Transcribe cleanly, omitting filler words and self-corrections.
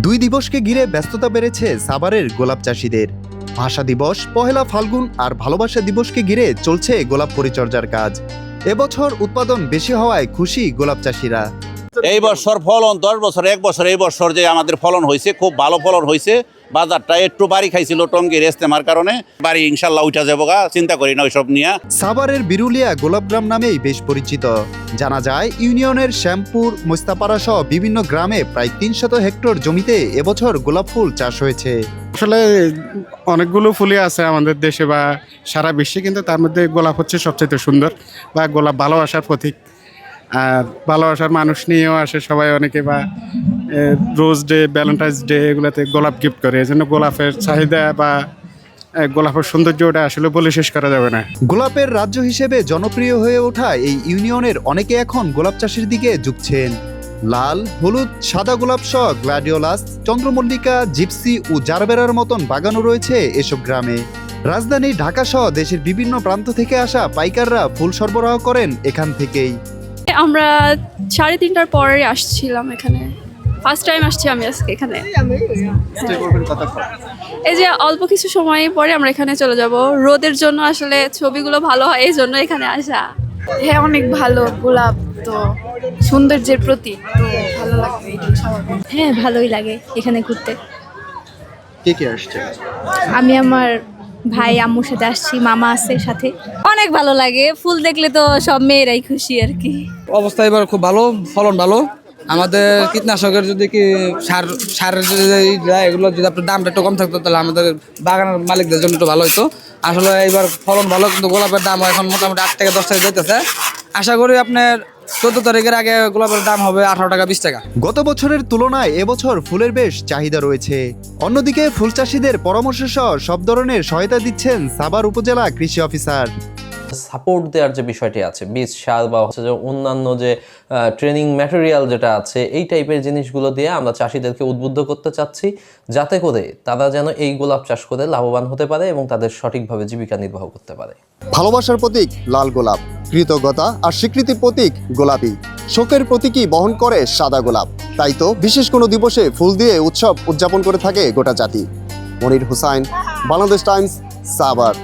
দুই দিবসকে ঘিরে ব্যস্ততা বেড়েছে সাভারের গোলাপ চাষীদের। ভাষা দিবস, পহেলা ফাল্গুন আর ভালোবাসা দিবসকে ঘিরে চলছে গোলাপ পরিচর্যার কাজ। এবছর উৎপাদন বেশি হওয়ায় খুশি গোলাপ চাষীরা। এই বছর ফলন 10 বছর 1 বছর এই বছর যে আমাদের ফলন হয়েছে, খুব ভালো ফলন হয়েছে। বাজারটা একটু বাড়ি খাইছিল টঙ্গির ইস্তেমার কারণে, বাড়ি ইনশাল্লাহ উঠা যাবো গা, চিন্তা করি না ওইসব নিয়ে। সাভারের বিরুলিয়া গোলাপগ্রাম নামেই বেশ পরিচিত। জানা যায় ইউনিয়নের শ্যামপুর, মোস্তাপাড়া সহ বিভিন্ন গ্রামে প্রায় 300 হেক্টর জমিতে এবছর গোলাপ ফুল চাষ হয়েছে। আসলে অনেকগুলো ফুলই আছে আমাদের দেশে বা সারা বিশ্বে, কিন্তু তার মধ্যে গোলাপ হচ্ছে সবচেয়ে সুন্দর, বা গোলাপ ভালোবাসার প্রতীক। আর ভালোবাসার মানুষ নিয়েও আসে সবাই, অনেকে বা রোজ ডে, ভ্যালেন্টাইন্স ডে এগুলোতে গোলাপ গিফট করে। এই জন্য গোলাপের চাহিদা বা গোলাপের সৌন্দর্যটা আসলে বলে শেষ করা যাবে না। গোলাপের রাজ্য হিসেবে জনপ্রিয় হয়ে ওঠা এই ইউনিয়নের অনেকে এখন গোলাপ চাষের দিকে ঝুঁকছেন। লাল, হলুদ, সাদা গোলাপ সহ গ্ল্যাডিওলাস, চন্দ্রমল্লিকা, জিপসি ও জারবেরার মতন বাগানও রয়েছে এসব গ্রামে। রাজধানী ঢাকা সহ দেশের বিভিন্ন প্রান্ত থেকে আসা পাইকাররা ফুল সরবরাহ করেন এখান থেকেই। আমরা 3:30টার পরে আসছিলাম এখানে, ফার্স্ট টাইম আসছি আমি আজকে এখানে। এই যে অল্প কিছু সময় পরে আমরা এখানে চলে যাব। রোদের জন্য আসলে ছবিগুলো ভালো হয়, এই জন্য এখানে আসা। হ্যাঁ, অনেক ভালো। গোলাপ তো সৌন্দর্যের প্রতীক, তো ভালো লাগবে। হ্যাঁ, ভালোই লাগে এখানে ঘুরতে। কে কে আসছে? আমি আমার ভাই আম্মুর সাথে আসছি, মামা আছে সাথে। অনেক ভালো লাগে, ফুল দেখলে তো সব মেয়েরাই খুশি আর কি। অবস্থা এবার খুব ভালো, ফলন ভালো। আমাদের কীটনাশকের যদি কি সারের এগুলো যদি আপনার দামটা একটু কম থাকতো, তাহলে আমাদের বাগানের মালিকদের জন্য একটু ভালো হতো। আসলে এবার ফলন ভালো, কিন্তু গোলাপের দাম এখন মোটামুটি 8 থেকে 10 টাকা যাইতেছে। আশা করি আপনার 14 তারিখের আগে গোলাপের দাম হবে 18 টাকা 20 টাকা। গত বছরের তুলনায় এবছর ফুলের বেশ চাহিদা রয়েছে। অন্যদিকে ফুল চাষীদের পরামর্শ সহ সব ধরনের সহায়তা দিচ্ছেন সাভার উপজেলা কৃষি অফিসার। সাপোর্ট দেওয়ার যে বিষয়টি আছে, বীজ, সার বা হচ্ছে যে অন্যান্য যে ট্রেনিং ম্যাটেরিয়াল যেটা আছে, এই টাইপের জিনিসগুলো দিয়ে আমরা চাষিদেরকে উদ্বুদ্ধ করতে চাচ্ছি, যাতে করে তারা যেন এই গোলাপ চাষ করে লাভবান হতে পারে এবং তাদের সঠিকভাবে জীবিকা নির্বাহ করতে পারে। ভালোবাসার প্রতীক লাল গোলাপ, কৃতজ্ঞতা আর স্বীকৃতির প্রতীক গোলাপি, শোকের প্রতীকই বহন করে সাদা গোলাপ। তাই তো বিশেষ কোনো দিবসে ফুল দিয়ে উৎসব উদযাপন করে থাকে গোটা জাতি। মনির হুসাইন, বাংলাদেশ টাইমস, সাভার।